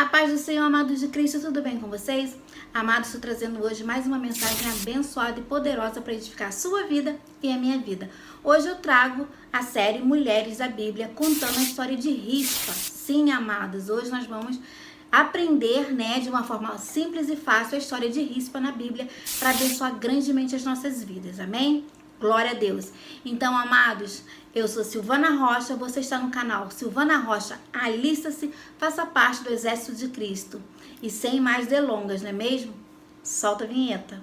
A paz do Senhor, amados de Cristo, tudo bem com vocês? Amados, estou trazendo hoje mais uma mensagem abençoada e poderosa para edificar a sua vida e a minha vida. Hoje eu trago a série Mulheres da Bíblia, contando a história de Rispa. Sim, amados, hoje nós vamos aprender, de uma forma simples e fácil a história de Rispa na Bíblia para abençoar grandemente as nossas vidas, amém? Glória a Deus. Então, amados, eu sou Silvana Rocha, você está no canal Silvana Rocha, alista-se, faça parte do exército de Cristo. E sem mais delongas, não é mesmo? Solta a vinheta.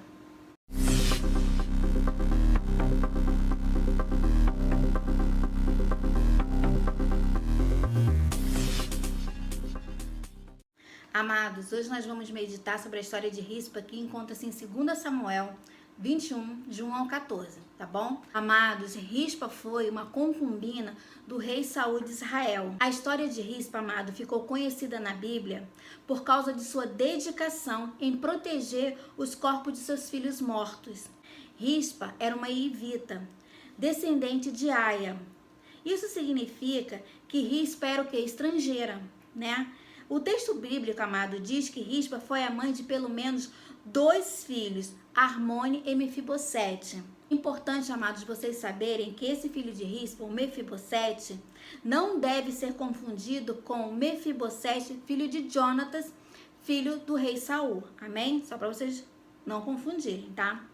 Amados, hoje nós vamos meditar sobre a história de Rispa, que encontra-se em 2 Samuel 21, de 1 ao 14, tá bom? Amados, Rispa foi uma concubina do rei Saul de Israel. A história de Rispa, amado, ficou conhecida na Bíblia por causa de sua dedicação em proteger os corpos de seus filhos mortos. Rispa era uma hivita, descendente de Aia. Isso significa que Rispa era o quê? Estrangeira, né? O texto bíblico, amado, diz que Rispa foi a mãe de pelo menos 2 filhos, Armone e Mefibosete. Importante, amados, vocês saberem que esse filho de Rispa, o Mefibosete, não deve ser confundido com Mefibosete, filho de Jonatas, filho do rei Saul. Amém? Só para vocês não confundirem, tá?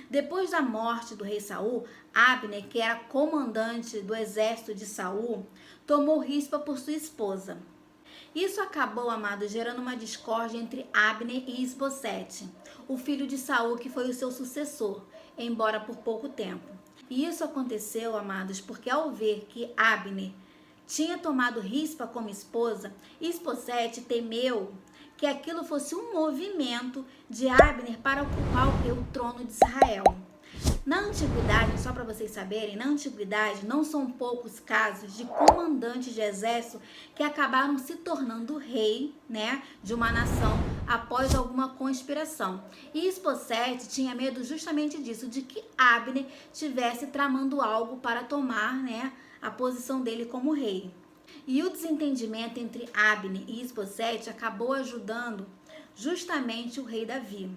Depois da morte do rei Saul, Abner, que era comandante do exército de Saul, tomou Rispa por sua esposa. Isso acabou, amado, gerando uma discórdia entre Abner e Isbosete, o filho de Saul, que foi o seu sucessor, embora por pouco tempo. E isso aconteceu, amados, porque ao ver que Abner tinha tomado Rispa como esposa, Isbosete temeu que aquilo fosse um movimento de Abner para ocupar o trono de Israel. Na antiguidade, só para vocês saberem, na antiguidade não são poucos casos de comandantes de exército que acabaram se tornando rei, de uma nação após alguma conspiração. E Isbosete tinha medo justamente disso, de que Abner tivesse tramando algo para tomar, a posição dele como rei. E o desentendimento entre Abner e Isbosete acabou ajudando justamente o rei Davi.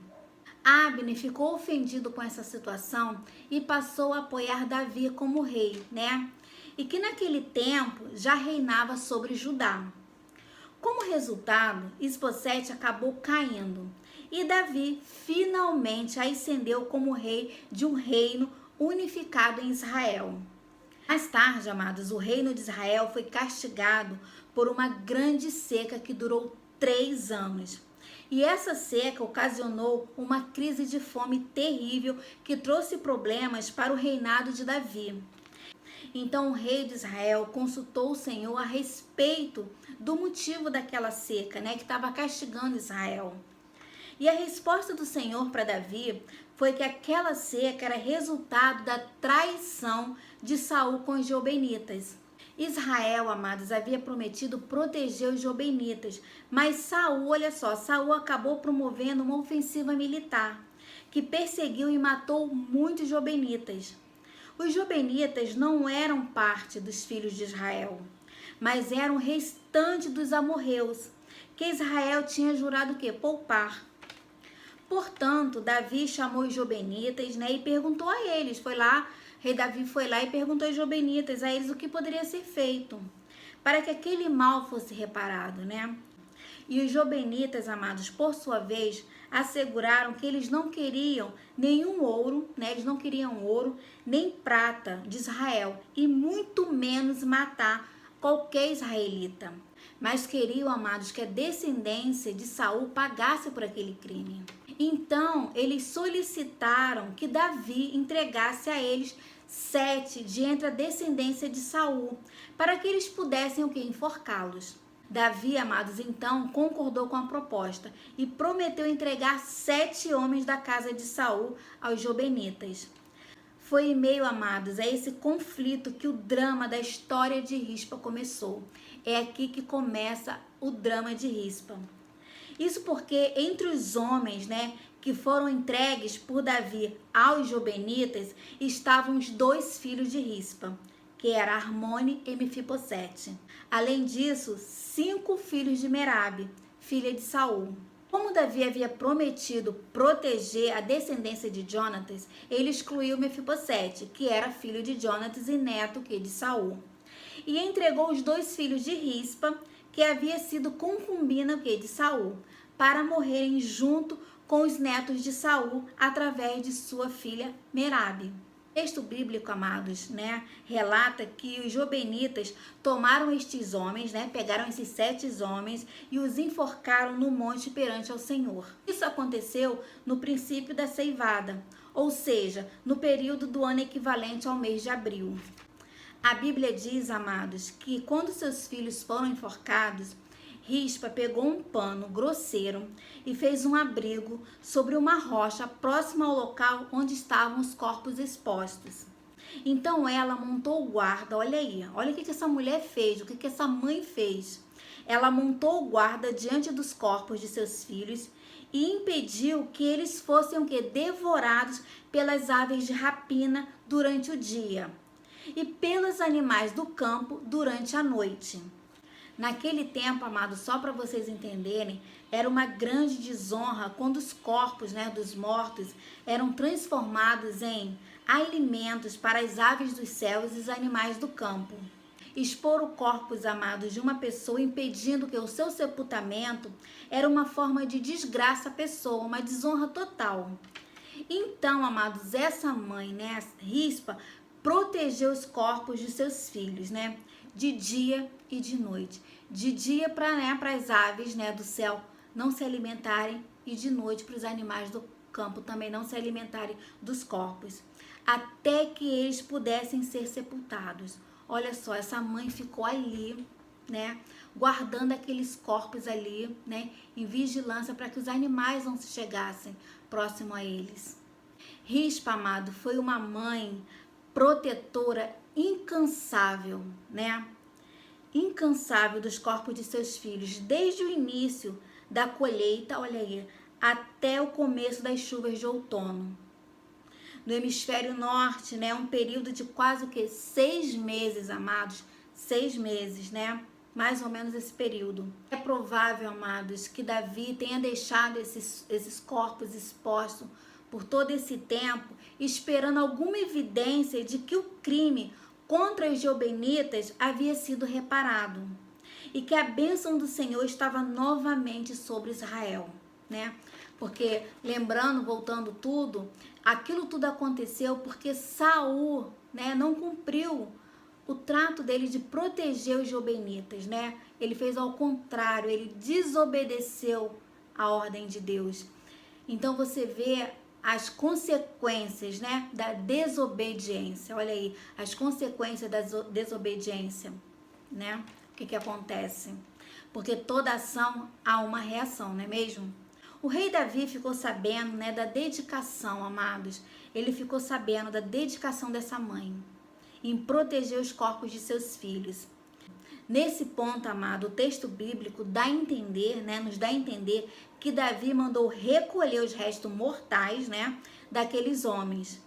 Abner ficou ofendido com essa situação e passou a apoiar Davi como rei, E que naquele tempo já reinava sobre Judá. Como resultado, Isbosete acabou caindo e Davi finalmente ascendeu como rei de um reino unificado em Israel. Mais tarde, amados, o reino de Israel foi castigado por uma grande seca que durou 3 anos. E essa seca ocasionou uma crise de fome terrível que trouxe problemas para o reinado de Davi. Então o rei de Israel consultou o Senhor a respeito do motivo daquela seca, que estava castigando Israel. E a resposta do Senhor para Davi foi que aquela seca era resultado da traição de Saul com os Gibeonitas. Israel, amados, havia prometido proteger os Gibeonitas, mas Saul acabou promovendo uma ofensiva militar, que perseguiu e matou muitos Gibeonitas. Os Gibeonitas não eram parte dos filhos de Israel, mas eram restante dos amorreus, que Israel tinha jurado o quê? Poupar. Portanto, Davi chamou os Gibeonitas, e perguntou a eles, rei Davi foi lá e perguntou aos Gibeonitas, a eles o que poderia ser feito para que aquele mal fosse reparado, E os Gibeonitas, amados, por sua vez, asseguraram que eles não queriam nenhum ouro, eles não queriam ouro, nem prata de Israel, e muito menos matar qualquer israelita. Mas queriam, amados, que a descendência de Saul pagasse por aquele crime. Então, eles solicitaram que Davi entregasse a eles 7 de entre a descendência de Saul, para que eles pudessem enforcá-los. Davi, amados, então concordou com a proposta e prometeu entregar 7 homens da casa de Saul aos Gibeonitas. Foi em meio, amados, a esse conflito que o drama da história de Rispa começou. É aqui que começa o drama de Rispa. Isso porque entre os homens, que foram entregues por Davi aos Gibeonitas, estavam os 2 filhos de Rispa, que eram Armone e Mefibosete. Além disso, 5 filhos de Merabe, filha de Saul. Como Davi havia prometido proteger a descendência de Jonatas, ele excluiu Mefibosete, que era filho de Jonatas e neto de Saul. E entregou os 2 filhos de Rispa, que havia sido concubina de Saul, para morrerem junto com os netos de Saul através de sua filha Merabe. O texto bíblico, amados, relata que os jobenitas tomaram estes homens, pegaram esses 7 homens e os enforcaram no monte perante ao Senhor. Isso aconteceu no princípio da ceivada, ou seja, no período do ano equivalente ao mês de abril. A Bíblia diz, amados, que quando seus filhos foram enforcados, Rispa pegou um pano grosseiro e fez um abrigo sobre uma rocha próxima ao local onde estavam os corpos expostos. Então ela montou o guarda, olha aí, olha o que essa mulher fez, o que essa mãe fez. Ela montou o guarda diante dos corpos de seus filhos e impediu que eles fossem devorados pelas aves de rapina durante o dia e pelos animais do campo durante a noite. Naquele tempo, amados, só para vocês entenderem, era uma grande desonra quando os corpos dos mortos eram transformados em alimentos para as aves dos céus e os animais do campo. Expor o corpos, amados, de uma pessoa impedindo que o seu sepultamento era uma forma de desgraça à pessoa, uma desonra total. Então, amados, essa mãe, Rispa, protegeu os corpos de seus filhos, de dia e de noite. De dia para as aves do céu não se alimentarem e de noite para os animais do campo também não se alimentarem dos corpos, até que eles pudessem ser sepultados. Olha só, essa mãe ficou ali, guardando aqueles corpos ali, em vigilância para que os animais não se chegassem próximo a eles. Rispa, amado, foi uma mãe protetora incansável, incansável dos corpos de seus filhos, desde o início da colheita, olha aí, até o começo das chuvas de outono. No hemisfério norte, um período de quase 6 meses, amados, 6 meses, mais ou menos esse período. É provável, amados, que Davi tenha deixado esses corpos expostos por todo esse tempo, esperando alguma evidência de que o crime contra os jobenitas havia sido reparado e que a bênção do Senhor estava novamente sobre Israel, Porque, lembrando, voltando tudo, aquilo tudo aconteceu porque Saul, não cumpriu o trato dele de proteger os jobenitas, Ele fez ao contrário, ele desobedeceu a ordem de Deus. Então você vê as consequências, da desobediência. Olha aí, as consequências da desobediência, O que acontece? Porque toda ação há uma reação, não é mesmo? O rei Davi ficou sabendo, da dedicação, amados. Ele ficou sabendo da dedicação dessa mãe em proteger os corpos de seus filhos. Nesse ponto, amado, o texto bíblico dá a entender, nos dá a entender que Davi mandou recolher os restos mortais, daqueles homens,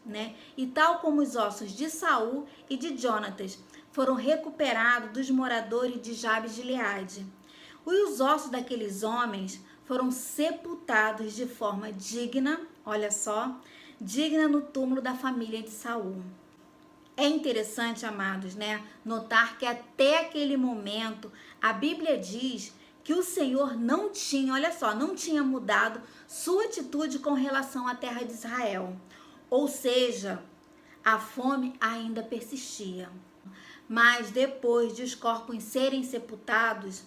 E tal como os ossos de Saul e de Jonatas foram recuperados dos moradores de Jabes de Gileade. E os ossos daqueles homens foram sepultados de forma digna, olha só, digna no túmulo da família de Saul. É interessante, amados, notar que até aquele momento a Bíblia diz que o Senhor não tinha, olha só, não tinha mudado sua atitude com relação à terra de Israel. Ou seja, a fome ainda persistia. Mas depois de os corpos serem sepultados,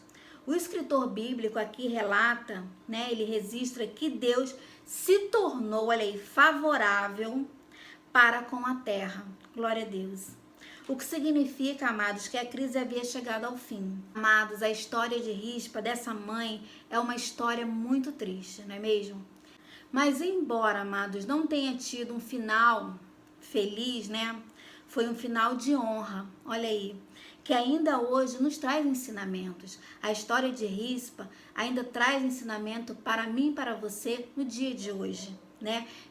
o escritor bíblico aqui relata, ele registra que Deus se tornou, olha aí, favorável para com a terra. Glória a Deus. O que significa, amados, que a crise havia chegado ao fim. Amados, a história de Rispa, dessa mãe, é uma história muito triste, não é mesmo? Mas embora, amados, não tenha tido um final feliz, foi um final de honra, olha aí, que ainda hoje nos traz ensinamentos. A história de Rispa ainda traz ensinamento para mim e para você no dia de hoje.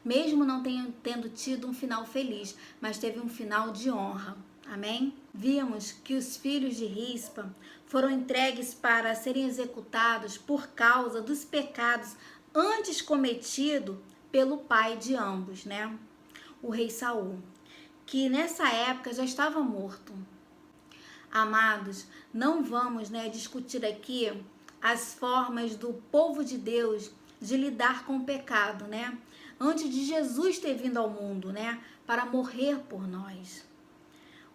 Mesmo não tendo tido um final feliz, mas teve um final de honra. Amém? vimos que os filhos de Rispa foram entregues para serem executados por causa dos pecados antes cometidos pelo pai de ambos, né? O rei Saul, que nessa época já estava morto. Amados, não vamos, né, discutir aqui as formas do povo de Deus de lidar com o pecado, né? Antes de Jesus ter vindo ao mundo, né, para morrer por nós.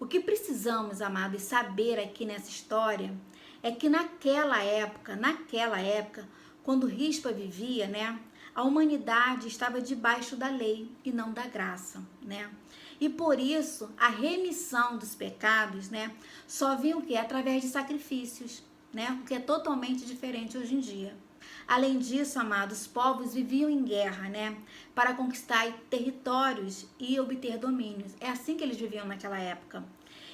O que precisamos, amados, saber aqui nessa história é que naquela época, quando Rispa vivia, né, a humanidade estava debaixo da lei e não da graça, né? E por isso, a remissão dos pecados, né, só vinha o quê? Através de sacrifícios, né? O que é totalmente diferente hoje em dia. Além disso, amados, os povos viviam em guerra, né, para conquistar territórios e obter domínios. É assim que eles viviam naquela época.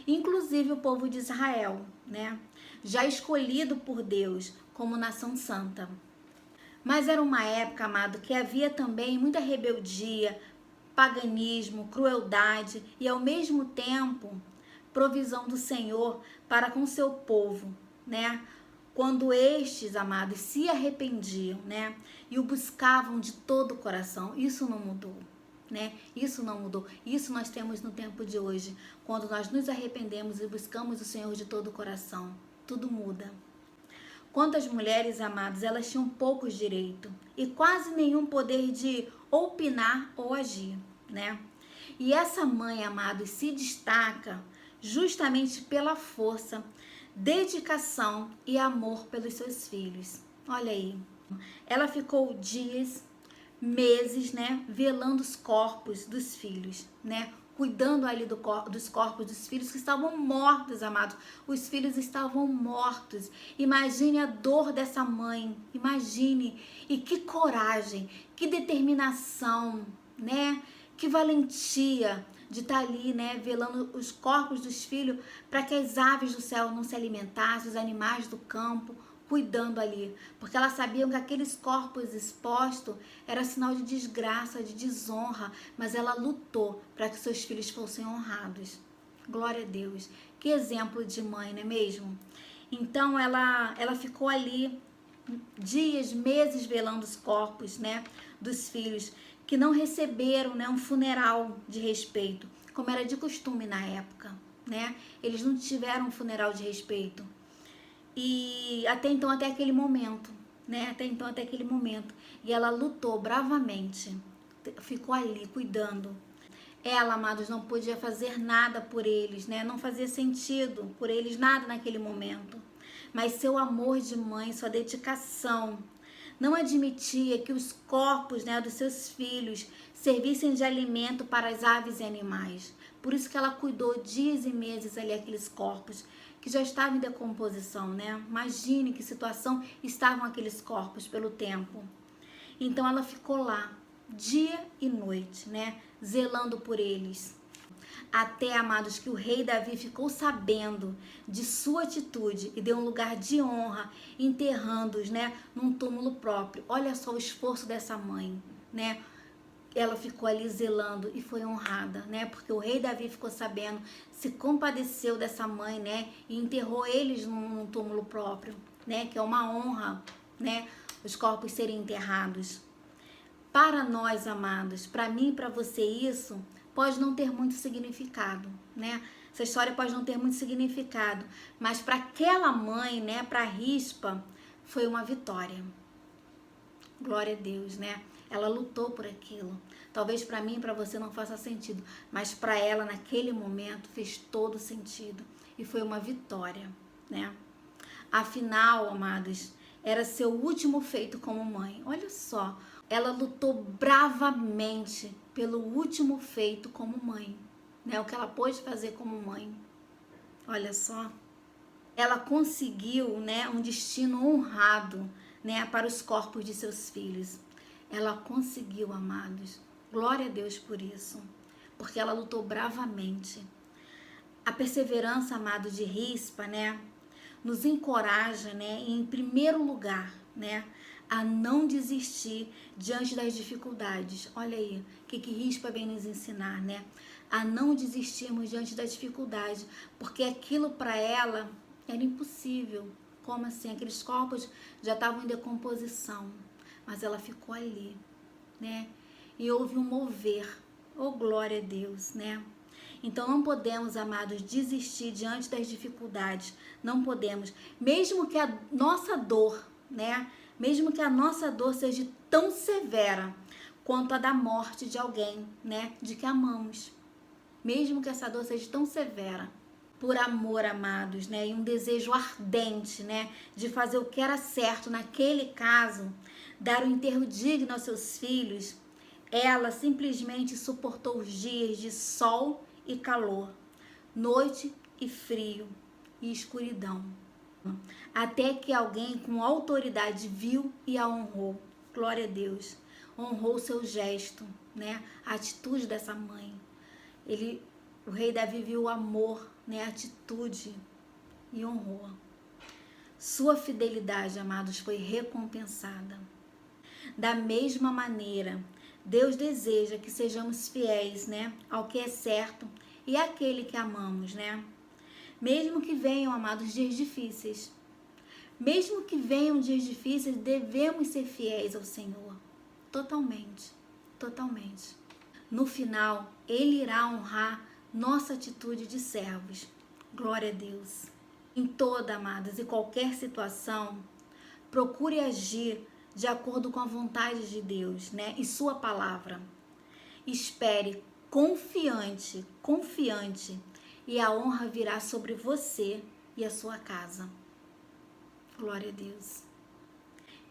Inclusive o povo de Israel, né, já escolhido por Deus como nação santa. Mas era uma época, amado, que havia também muita rebeldia, paganismo, crueldade e ao mesmo tempo provisão do Senhor para com seu povo, né? Quando estes, amados, se arrependiam, né, e o buscavam de todo o coração. Isso não mudou, né? Isso não mudou. Isso nós temos no tempo de hoje. Quando nós nos arrependemos e buscamos o Senhor de todo o coração, tudo muda. Quantas mulheres, amadas, elas tinham poucos direitos e quase nenhum poder de opinar ou agir, né? E essa mãe, amados, se destaca justamente pela força, dedicação e amor pelos seus filhos. Olha aí, ela ficou dias, meses, né, velando os corpos dos filhos, né, cuidando ali dos corpos dos filhos que estavam mortos, amados. Os filhos estavam mortos. Imagine a dor dessa mãe, imagine. E que coragem, que determinação, né, que valentia de estar ali, né, velando os corpos dos filhos para que as aves do céu não se alimentassem, os animais do campo, cuidando ali, porque elas sabiam que aqueles corpos expostos era sinal de desgraça, de desonra, mas ela lutou para que seus filhos fossem honrados. Glória a Deus. Que exemplo de mãe, não é mesmo? Então ela ficou ali dias, meses velando os corpos, né, dos filhos que não receberam, né, um funeral de respeito, como era de costume na época, né? Eles não tiveram um funeral de respeito. E até aquele momento, né? Até aquele momento. E ela lutou bravamente, ficou ali cuidando. Ela, amados, não podia fazer nada por eles, né? Não fazia sentido por eles nada naquele momento. Mas seu amor de mãe, sua dedicação, não admitia que os corpos, né, dos seus filhos servissem de alimento para as aves e animais. Por isso que ela cuidou dias e meses ali aqueles corpos que já estavam em decomposição, né? Imagine que situação estavam aqueles corpos pelo tempo. Então ela ficou lá, dia e noite, né? Zelando por eles. Até, amados, que o rei Davi ficou sabendo de sua atitude e deu um lugar de honra, enterrando-os, né, num túmulo próprio. Olha só o esforço dessa mãe, né? Ela ficou ali zelando e foi honrada, né? Porque o rei Davi ficou sabendo, se compadeceu dessa mãe, né? E enterrou eles num túmulo próprio, né? Que é uma honra, né? Os corpos serem enterrados. Para nós, amados, para mim e para você, isso pode não ter muito significado, né? Essa história pode não ter muito significado, mas para aquela mãe, né? Para Rispa, foi uma vitória. Glória a Deus, né? Ela lutou por aquilo. Talvez para mim e para você não faça sentido, mas para ela naquele momento fez todo sentido e foi uma vitória, né? Afinal, amados, era seu último feito como mãe. Olha só, ela lutou bravamente pelo último feito como mãe, né? O que ela pôde fazer como mãe. Olha só, ela conseguiu, né, um destino honrado, né, para os corpos de seus filhos. Ela conseguiu, amados. Glória a Deus por isso, porque ela lutou bravamente. A perseverança, amado, de Rispa, né, nos encoraja, né, em primeiro lugar, né, a não desistir diante das dificuldades. Olha aí, o que Rispa vem nos ensinar, né? a não desistirmos diante da dificuldade, porque aquilo para ela era impossível. Como assim? Aqueles corpos já estavam em decomposição, mas ela ficou ali, né? E houve um mover. Oh, glória a Deus, né? Então não podemos, amados, desistir diante das dificuldades. Não podemos, mesmo que a nossa dor, né? Mesmo que a nossa dor seja tão severa quanto a da morte de alguém, né? De que amamos. Mesmo que essa dor seja tão severa, por amor, amados, né? E um desejo ardente, né? De fazer o que era certo naquele caso, dar um enterro digno aos seus filhos, ela simplesmente suportou os dias de sol e calor, noite e frio e escuridão, até que alguém com autoridade viu e a honrou. Glória a Deus. Honrou o seu gesto, né? A atitude dessa mãe. O rei Davi viu o amor, né? A atitude e honrou. Sua fidelidade, amados, foi recompensada. Da mesma maneira, Deus deseja que sejamos fiéis, né, ao que é certo e àquele que amamos, né? Mesmo que venham, amados, dias difíceis. Mesmo que venham dias difíceis, devemos ser fiéis ao Senhor. Totalmente. Totalmente. No final, Ele irá honrar nossa atitude de servos. Glória a Deus. Em toda, amados, e qualquer situação, procure agir de acordo com a vontade de Deus, né? E sua palavra. Espere confiante, confiante, e a honra virá sobre você e a sua casa. Glória a Deus.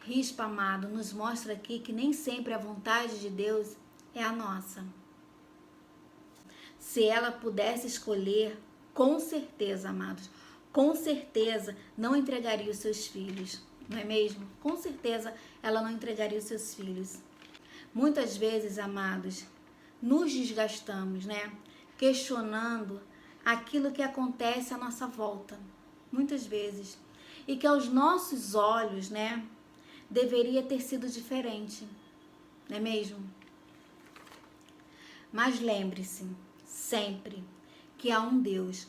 Rispa, amado, nos mostra aqui que nem sempre a vontade de Deus é a nossa. Se ela pudesse escolher, com certeza, amados, com certeza não entregaria os seus filhos. Não é mesmo? Com certeza ela não entregaria os seus filhos. Muitas vezes, amados, nos desgastamos, né? Questionando aquilo que acontece à nossa volta. Muitas vezes. E que aos nossos olhos, né? Deveria ter sido diferente. Não é mesmo? Mas lembre-se, sempre, que há um Deus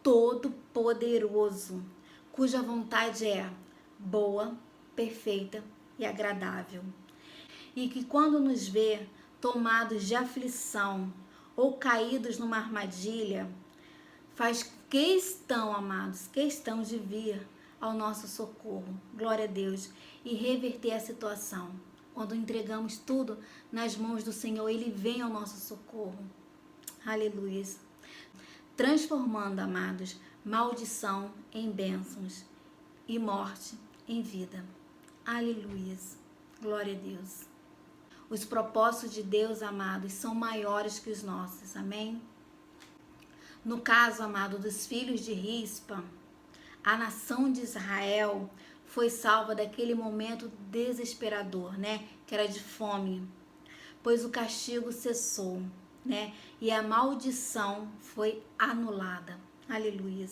todo-poderoso, cuja vontade é boa, perfeita e agradável. E que quando nos vê tomados de aflição ou caídos numa armadilha, faz questão, amados, questão de vir ao nosso socorro, glória a Deus, e reverter a situação. Quando entregamos tudo nas mãos do Senhor, Ele vem ao nosso socorro. Aleluia. Transformando, amados, maldição em bênçãos e morte em vida. Aleluia. Glória a Deus. Os propósitos de Deus, amados, são maiores que os nossos. Amém? No caso, amado, dos filhos de Rispa, a nação de Israel foi salva daquele momento desesperador, né? Que era de fome, pois o castigo cessou, né? E a maldição foi anulada. Aleluia.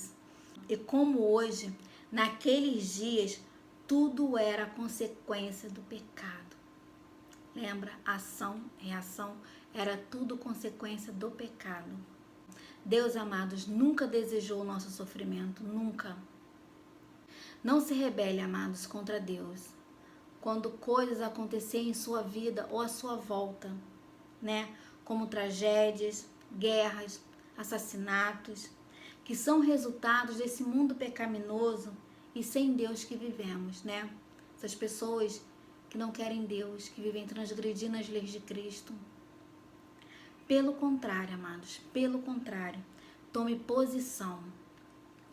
E como hoje, naqueles dias, tudo era consequência do pecado. Lembra? Ação, reação, era tudo consequência do pecado. Deus, amados, nunca desejou o nosso sofrimento, nunca. Não se rebele, amados, contra Deus quando coisas acontecerem em sua vida ou à sua volta, né? Como tragédias, guerras, assassinatos, que são resultados desse mundo pecaminoso e sem Deus que vivemos, né? Essas pessoas que não querem Deus, que vivem transgredindo as leis de Cristo. Pelo contrário, amados, pelo contrário, tome posição,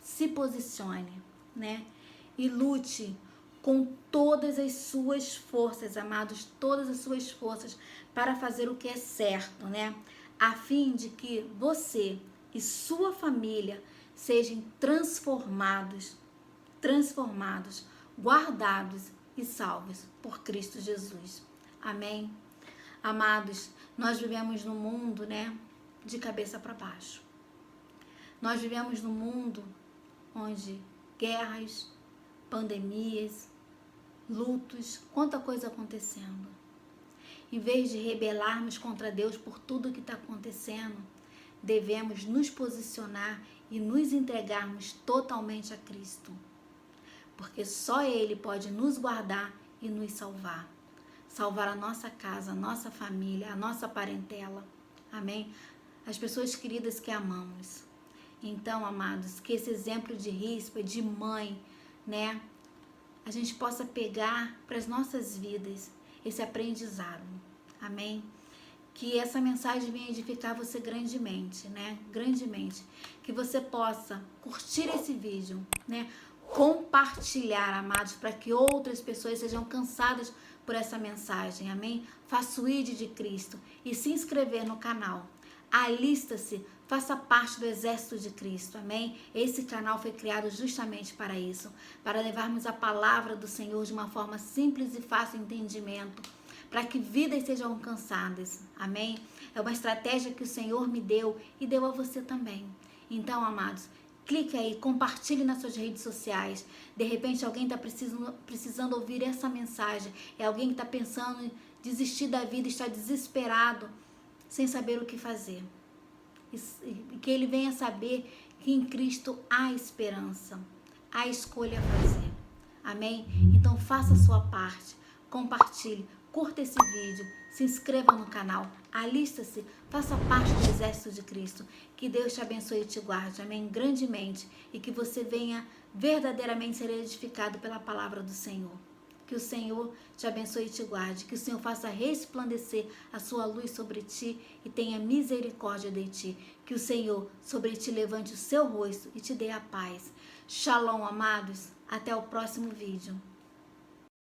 se posicione, né? E lute com todas as suas forças, amados, todas as suas forças para fazer o que é certo, né? A fim de que você e sua família sejam transformados, guardados e salvos por Cristo Jesus. Amém? Amados, nós vivemos num mundo, né, de cabeça para baixo. Nós vivemos num mundo onde guerras, pandemias, lutos, quanta coisa acontecendo. Em vez de rebelarmos contra Deus por tudo que está acontecendo, devemos nos posicionar e nos entregarmos totalmente a Cristo, porque só Ele pode nos guardar e nos salvar. Salvar a nossa casa, a nossa família, a nossa parentela. Amém? As pessoas queridas que amamos. Então, amados, que esse exemplo de Rispa, de mãe, né, a gente possa pegar para as nossas vidas esse aprendizado. Amém? Que essa mensagem venha edificar você grandemente, né? Grandemente. Que você possa curtir esse vídeo, né? Compartilhar, amados, para que outras pessoas sejam alcançadas por essa mensagem, amém? Faça o ID de Cristo e se inscrever no canal. Alista-se, faça parte do exército de Cristo, amém? Esse canal foi criado justamente para isso, para levarmos a palavra do Senhor de uma forma simples e fácil de entendimento, para que vidas sejam alcançadas, amém? É uma estratégia que o Senhor me deu e deu a você também. Então, amados, clique aí, compartilhe nas suas redes sociais. De repente alguém está precisando ouvir essa mensagem. É alguém que está pensando em desistir da vida, está desesperado, sem saber o que fazer. E que ele venha saber que em Cristo há esperança, há escolha a fazer. Amém? Então faça a sua parte, compartilhe, curta esse vídeo, se inscreva no canal, alista-se, faça parte do exército de Cristo. Que Deus te abençoe e te guarde, amém, grandemente, e que você venha verdadeiramente ser edificado pela palavra do Senhor. Que o Senhor te abençoe e te guarde, que o Senhor faça resplandecer a sua luz sobre ti e tenha misericórdia de ti. Que o Senhor sobre ti levante o seu rosto e te dê a paz. Shalom, amados, até o próximo vídeo.